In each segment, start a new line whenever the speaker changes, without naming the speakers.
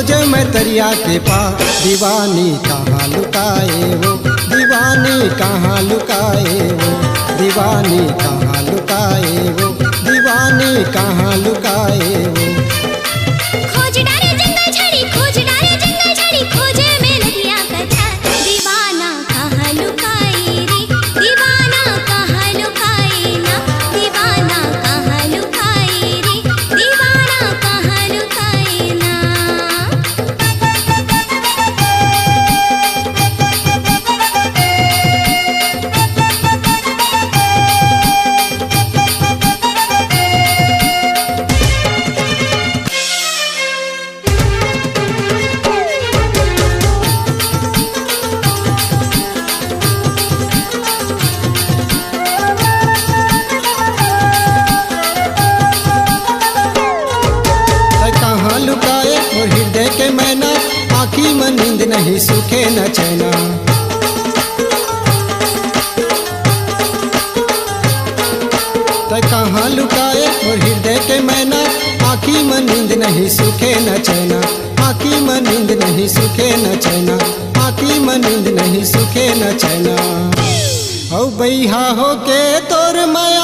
खोजे मैं दरिया के पार, दीवानी कहाँ लुकाए वो, दीवानी कहाँ लुकाए वो, दीवानी कहाँ लुकाए वो, दीवानी कहाँ लुकाए वो।
खोज डाले जंगल झाड़ी, खोज डाले जंगल झाड़ी, खोजे मैं नदिया का धार, दीवाना कहाँ लुकाए रे, दीवाना कहाँ लुकाए ना, दीवाना कहाँ लुकाए रे, दीवाना कहाँ लुकाए ना।
कहाँ लुकाए और हृदय के मैना, आँखी में नींद नहीं सूखे न चैना। कहाँ लुकाए और हृदय के मैना, आँखी में नींद नहीं सूखे न चैना, आँखी में नींद नहीं सूखे न चैना, आँखी में नींद नहीं सूखे न चैना। औ बैहा हो के तोर माया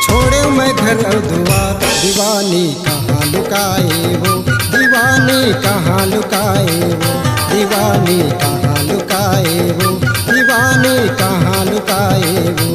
छोड़े मैं घर और द्वार, दीवानी कहाँ लुकाए वो, दीवानी कहाँ लुकाए वो, दीवानी कहाँ लुकाए वो, दीवानी कहाँ लुकाए वो।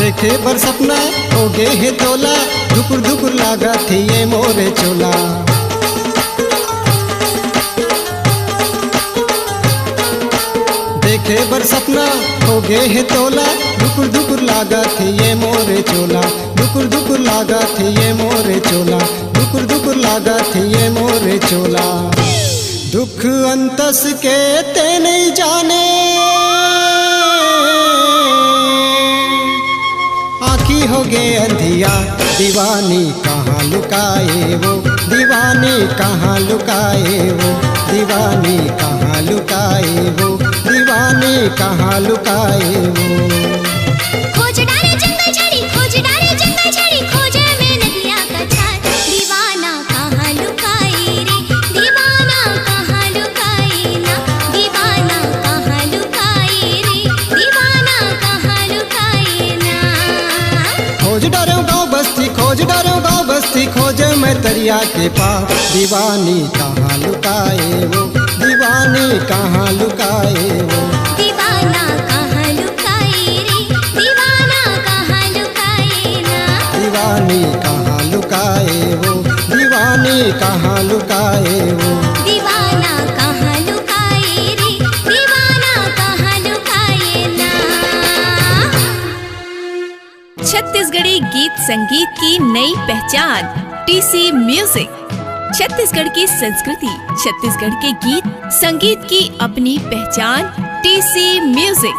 देखे बर सपना हो गे है तोला, धुकुर धुकुर लागा थी ये मोरे चोला। देखे बर सपना हो गे है तोला, धुकुर धुकुर लागा थी ये मोरे चोला, धुकुर धुकुर लागा थी ये मोरे चोला, धुकुर धुकुर लागा थी ये मोरे चोला। दुख अंतस के ते नहीं जाने, आँखी हो गे अंधिया, दीवानी कहाँ लुकाए वो, दीवानी कहाँ लुकाए वो, दीवानी कहाँ लुकाए वो, दीवानी कहाँ लुकाए वो।
खोज डाले जंगल झाड़ी, खोज डाले जंगल झाड़ी, खोजे मैं नदिया का धार, दीवाना कहाँ लुकाए रे, दीवाना कहाँ लुकाए ना, दीवाना कहाँ लुकाए रे, दीवाना कहाँ लुकाए ना।
खोज डारे गाँव बस्ती, खोज डारे गाँव बस्ती, खोजे मैं दरिया के पार, दीवानी कहाँ लुकाए वो, दीवानी कहाँ लुकाए वो।
दीवाना कहाँ लुकाए रे, दीवाना कहाँ लुकाए ना,
दीवानी कहाँ लुकाए वो, दीवानी कहाँ लुकाए वो।
दीवाना कहाँ लुकाए रे, दीवाना कहाँ लुकाए ना।
छत्तीसगढ़ी गीत संगीत की नई पहचान, टीसी म्यूजिक। छत्तीसगढ़ की संस्कृति, छत्तीसगढ़ के गीत संगीत की अपनी पहचान। TC music.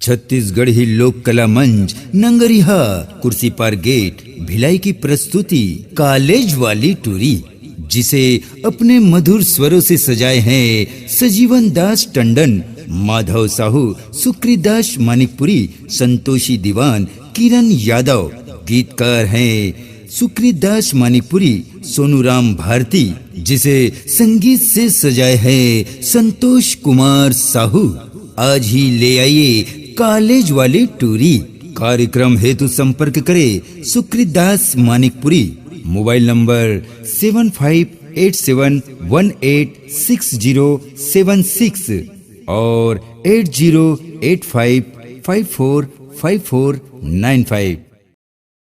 छत्तीसगढ़ी लोक कला मंच नंगरिहा कुर्सी पार गेट भिलाई की प्रस्तुति कॉलेज वाली टूरी, जिसे अपने मधुर स्वरों से सजाए हैं सजीवन दास टंडन, माधव साहू, सुकृत दास मानिकपुरी, संतोषी दीवान, किरण यादव। गीतकार हैं सुकृत दास मानिकपुरी, सोनूराम भारती, जिसे संगीत से सजाए हैं संतोष कुमार साहू। आज ही ले आइए कॉलेज वाली टूरी। कार्यक्रम हेतु संपर्क करें सुकृत दास मानिकपुरी। मोबाइल नंबर 7587186076 और 8085545495।